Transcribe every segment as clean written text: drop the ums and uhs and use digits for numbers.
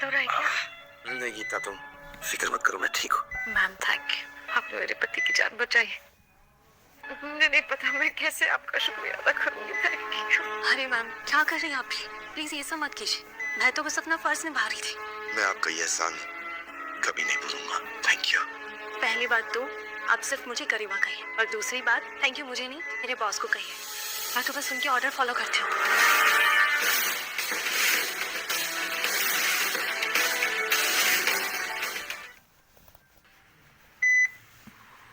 दर्द हो रहा है क्या? नहीं गीता, तुम फिक्र मत करो, मैं ठीक हूँ। मैम थैंक यू, आपने मेरे पति की जान बचाई। मुझे नहीं पता मैं कैसे आपका शुक्रिया अदा करूंगी। Thank you. अरे मैम क्या कर रही हैं आप भी? प्लीज ये सब मत कीजिए, मैं तो बस अपना फर्ज निभा रही थी। मैं आपका ये एहसान कभी नहीं भूलूंगा। Thank you. पहली बात तो आप सिर्फ मुझे करीमा कहिए, और दूसरी बात थैंक यू मुझे नहीं मेरे बॉस को कहिए। मैं तो बस उनके ऑर्डर फॉलो करती हूँ।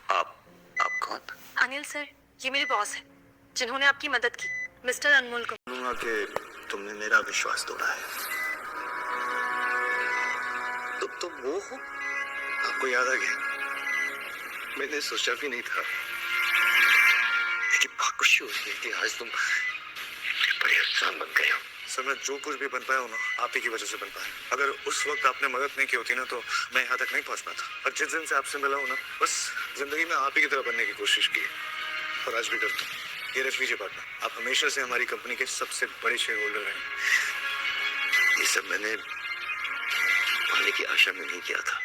आप कौन? अनिल सर, ये मेरे बॉस है जिन्होंने आपकी मदद की, मिस्टर अनमोल को। कहूंगा कि तुमने मेरा विश्वास तोड़ा है। तुम वो हो? आपको याद आ गया? मैंने सोचा भी नहीं था, लेकिन बहुत खुशी हो रही है कि आज तुम बड़े इंसान बन गए हो। सर, मैं जो कुछ भी बन पाया हूँ ना, आप ही की वजह से बन पाया। अगर उस वक्त आपने मदद नहीं की होती ना, तो मैं यहाँ तक नहीं पहुँच पाता। और जिस दिन से आपसे मिला हूँ ना, बस जिंदगी में आप ही की तरह बनने की कोशिश की है, और आज भी करता हूँ। ये रख लीजिए पार्टनर, आप हमेशा से हमारी कंपनी के सबसे बड़े शेयर होल्डर हैं। ये सब मैंने पाने की आशा में नहीं किया था।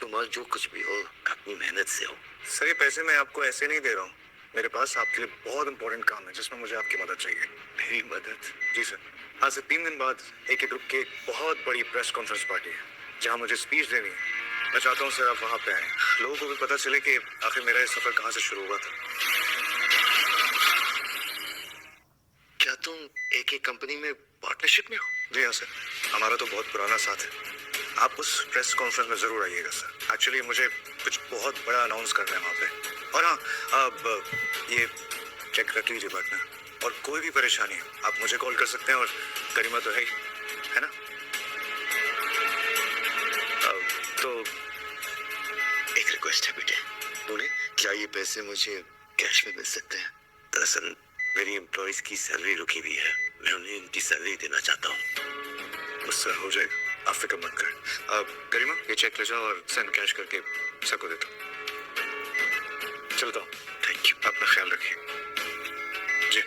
तुम आज जो कुछ भी हो, अपनी मेहनत से हो। सर, ये पैसे मैं आपको ऐसे नहीं दे रहा हूँ। मेरे पास आपके लिए बहुत इंपॉर्टेंट काम है जिसमें मुझे आपकी मदद चाहिए। मेरी मदद? जी सर। आज से 3 दिन बाद एक ग्रुप की बहुत बड़ी प्रेस कॉन्फ्रेंस पार्टी है, जहाँ मुझे स्पीच देनी है। मैं चाहता हूँ सर आप वहाँ पे आए, लोगों को भी पता चले कि आखिर मेरा ये सफर कहाँ से शुरू हुआ था। क्या तुम एक कंपनी में पार्टनरशिप में हो? जी हाँ सर, हमारा तो बहुत पुराना साथ है। आप उस प्रेस कॉन्फ्रेंस में जरूर आइएगा सर। एक्चुअली मुझे कुछ बहुत बड़ा अनाउंस करना है वहाँ पे। और हाँ, अब ये चेक रख लीजिए पार्टनर, और कोई भी परेशानी है आप मुझे कॉल कर सकते हैं, और गरिमा तो है ना? तो एक रिक्वेस्ट है बेटे, बोले क्या ये पैसे मुझे कैश में मिल सकते हैं? दरअसल मेरी एम्प्लॉइज की सैलरी रुकी हुई है, मैं उन्हें उनकी सैलरी देना चाहता हूँ। उससे हो जाएगा, आप फिक्र मत कर। गरिमा, ये चेक ले जाओ और सेंड कैश करके सबको देता हूँ। चलता हूँ। थैंक यू, अपना ख्याल रखिए। जी।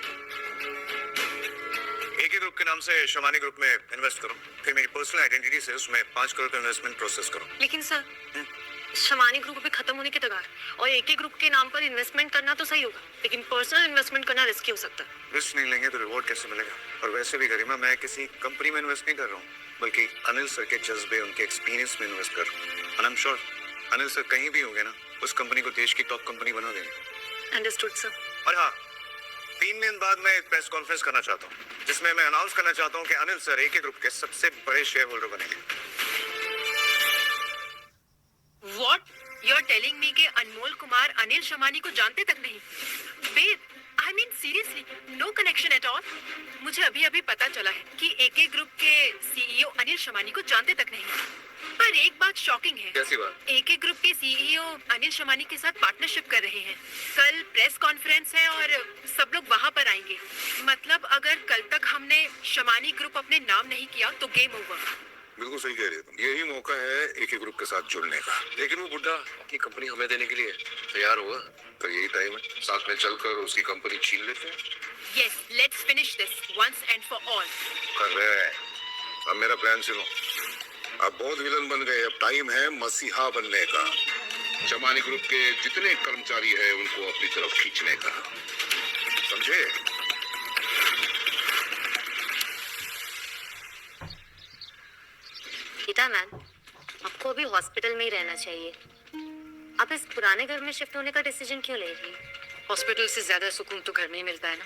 एक ही ग्रुप के नाम से शमानी ग्रुप में इन्वेस्ट करो, फिर मेरी पर्सनल आइडेंटिटी से उसमें 5 करोड़ का इन्वेस्टमेंट प्रोसेस करो। लेकिन सर, शमानी ग्रुप अभी खत्म होने के कगार, और एक ही ग्रुप के नाम पर इन्वेस्टमेंट करना तो सही होगा, लेकिन पर्सनल इन्वेस्टमेंट करना रिस्की हो सकता है। रिस्क नहीं लेंगे तो रिवॉर्ड कैसे मिलेगा? और वैसे भी गरिमा, मैं किसी कंपनी में इन्वेस्ट नहीं कर रहा हूँ, बल्कि अनिल सर के जज्बे, उनके एक्सपीरियंस में इन्वेस्ट कर रहा हूँ। I am sure Anil sir कहीं भी होंगे ना, उस कंपनी को देश की टॉप कंपनी बना देंगे। Understood sir. और हाँ, 3 दिन बाद मैं एक प्रेस कॉन्फ्रेंस करना चाहता हूँ, जिसमें मैं अनाउंस करना चाहता हूँ कि अनिल सर एक ग्रुप के सबसे बड़े शेयर होल्डर बनेंगे। What? You're telling me कि अनमोल कुमार अनिल शमानी को जानते तक नहीं? Babe, I mean seriously, no connection at all. मुझे अभी पता चला है कि AK ग्रुप के CEO अनिल शमानी को जानते तक नहीं। पर एक बात शॉकिंग है। कैसी बात? AK ग्रुप के CEO अनिल शमानी के साथ पार्टनरशिप कर रहे हैं। कल प्रेस कॉन्फ्रेंस है और सब लोग वहाँ पर आएंगे। मतलब अगर कल तक हमने शमानी ग्रुप अपने नाम नहीं किया तो गेम ओवर। बिल्कुल सही कह रही है तुम। यही मौका है एक ही ग्रुप के साथ जुड़ने का। लेकिन वो बुड्ढा की कंपनी हमें देने के लिए तैयार हुआ, तो यही टाइम है, साथ में चलकर उसकी कंपनी छीन लेते हैं। Yes, let's finish this once and for all. कर रहे हैं। अब मेरा प्लान सुनो। अब बहुत विलन बन गए, अब टाइम है मसीहा बनने का। शमानी ग्रुप के जितने कर्मचारी हैं उनको अपनी तरफ खींचने का, समझे? गीता मैम, आपको अभी हॉस्पिटल में ही रहना चाहिए। आप इस पुराने घर में शिफ्ट होने का डिसीजन क्यों ले रही हैं? हॉस्पिटल से ज्यादा सुकून तो घर में ही मिलता है ना।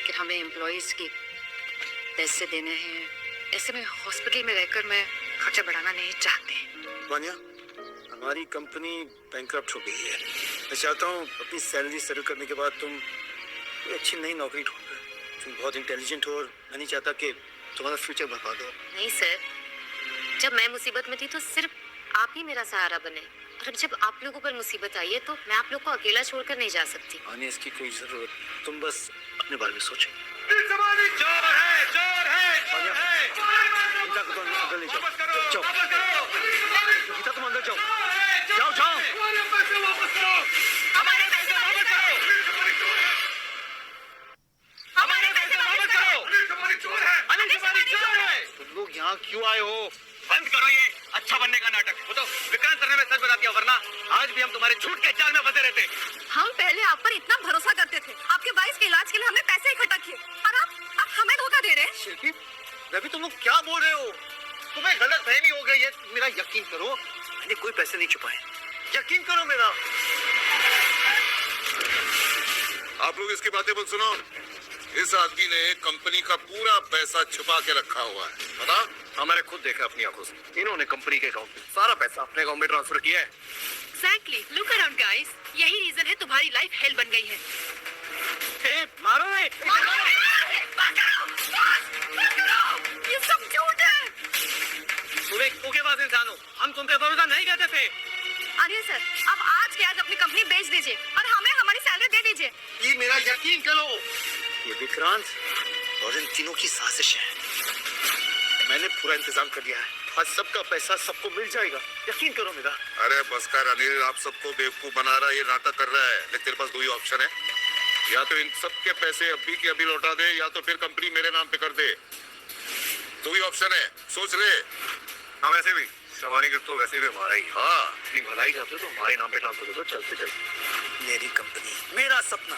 कि हमें एम्प्लॉइज की पैसे देने हैं, ऐसे में हॉस्पिटल में रहकर मैं खर्चा बढ़ाना नहीं चाहती। वानिया, हमारी कंपनी बैंकरप्ट हो गई है। मैं चाहता हूँ अपनी सैलरी शुरू करने के बाद तुम कोई अच्छी नई नौकरी ढूंढो। तुम बहुत इंटेलिजेंट हो और मैं नहीं चाहता कि तुम्हारा फ्यूचर बर्बाद हो। नहीं सर, जब मैं मुसीबत में थी तो सिर्फ आप ही मेरा सहारा बने, और अब जब आप लोगों पर मुसीबत आई है तो मैं आप लोग को अकेला छोड़कर नहीं जा सकती। वानिया, इसकी कोई जरूरत, तुम बस अपने बारे में सोचो। चोर है, चोर है, वानिया, गीता को तुम अंदर ले जाओ। जाओ, गीता तुम अंदर जाओ। जाओ जाओ। हमारे पैसे वापस करो। हमारे पैसे वापस करो। चोर है। अनिल शमानी चोर है। तुम लोग यहाँ क्यों आए हो? बंद करो ये अच्छा बनने का नाटक। वो तो विक्रांत सर ने मैं सच बता दिया, वरना आज भी हम तुम्हारे झूठ के जाल में फंसे रहते। हम पहले आप पर इतना भरोसा करते थे, आपके वाइफ के इलाज के लिए हमने पैसे इकट्ठा किए, और आप हमें धोखा दे रहे हैं। शिल्पी, रवि तुम लोग क्या बोल रहे हो? तुम्हें गलत फहमी हो गई है, मेरा यकीन करो, मैंने कोई पैसे नहीं छुपाए, यकीन करो मेरा। आप लोग इसकी बातें मत सुनो। इस आदमी ने कंपनी का पूरा पैसा छुपा के रखा हुआ है, पता? हमारे खुद देखा अपनी आंखों से, इन्होंने कंपनी के अकाउंट में सारा पैसा अपने अकाउंट में ट्रांसफर किया है। एग्जैक्टली, लुक अराउंड गाइस, यही रीजन है तुम्हारी लाइफ हेल बन गई है। मारो रे! ये सब झूठ है। तुम एक धोखेबाज इंसान हो, हम तुम पे भरोसा नहीं करते थे। अनिल सर, आप आज के आज अपनी कंपनी बेच दीजिए और हमें हमारी सैलरी दे दीजिए। ये मेरा यकीन करो, ये विक्रांत और इन तीनों की साजिश है। मैंने पूरा इंतजाम कर लिया है, आज सबका पैसा सबको मिल जाएगा, यकीन करो मेरा। अरे बस कर अनिल, आप सबको बेवकूफ बना रहा है, ये नाटक कर रहा है। लेकिन तेरे पास दो ही ऑप्शन है, या तो इन सब के पैसे अभी के अभी लौटा दे, या तो फिर कंपनी मेरे नाम पे कर दे। दो ही ऑप्शन है, सोच ले। हाँ वैसे भी शवानी का तो वैसे भी हमारा ही। हाँ इतनी भलाई चाहते तो हमारे नाम पे ट्रांसफर कर दो, चलते चलते। मेरी कंपनी, मेरा सपना,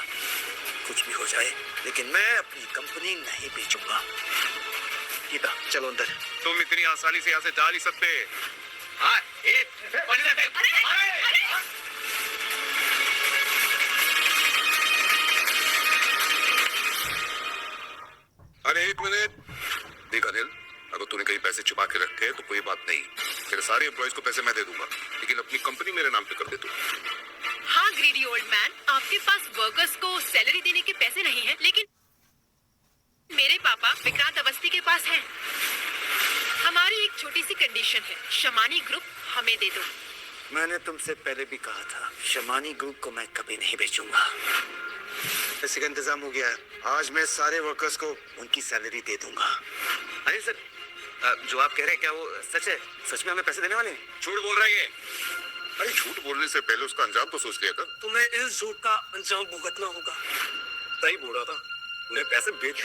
कुछ भी हो जाए लेकिन मैं अपनी कंपनी नहीं बेचूंगा। गीता चलो अंदर। तुम इतनी आसानी से यहाँ से जा नहीं सकते। हाँ एक अरे एक मिनट, देख अनिल, अगर तूने कहीं पैसे छुपा के रखे तो कोई बात नहीं, तेरे सारे एम्प्लॉइज को पैसे मैं दे दूंगा, लेकिन अपनी कंपनी मेरे नाम पे कर दे तू। हाँ ग्रीडी ओल्ड मैन, आपके पास वर्कर्स को सैलरी देने के पैसे नहीं है, लेकिन मेरे पापा विक्रांत अवस्थी के पास है। हमारी एक छोटी सी कंडीशन है, शमानी ग्रुप हमें दे दो। मैंने तुमसे पहले भी कहा था, शमानी ग्रुप को मैं कभी नहीं बेचूंगा। पैसे का इंतजाम हो गया है, आज मैं सारे वर्कर्स को उनकी सैलरी दे दूंगा। अरे सर, जो आप कह रहे हैं क्या वो सच है? सच में हमें पैसे देने वाले हैं? झूठ बोल रहा है ये। अरे झूठ बोलने से पहले उसका अंजाम तो सोच लिया था। तुम्हें इस झूठ का अंजाम भुगतना होगा। सही बोल रहा था, उन्हें पैसे बेच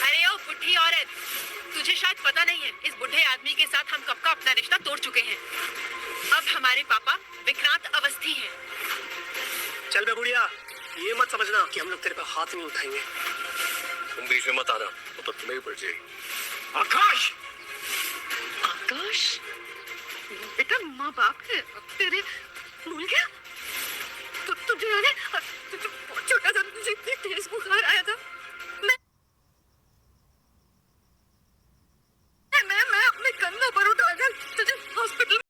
अरे ओ बुढ़ी औरत, तुझे शायद पता नहीं है, इस बुढ़े आदमी के साथ हम कब का अपना रिश्ता तोड़ चुके हैं। अब हमारे पापा विक्रांत अवस्थी हैं। चल बे बुढ़िया, ये मत समझना कि हम लोग तेरे पे हाथ नहीं उठाएंगे। तुम बीच में मत आना, तो तुम्हें भी पड़ जाएगी। आकाश! आकाश, बेटा माँ बाप है तेरे भूल गया?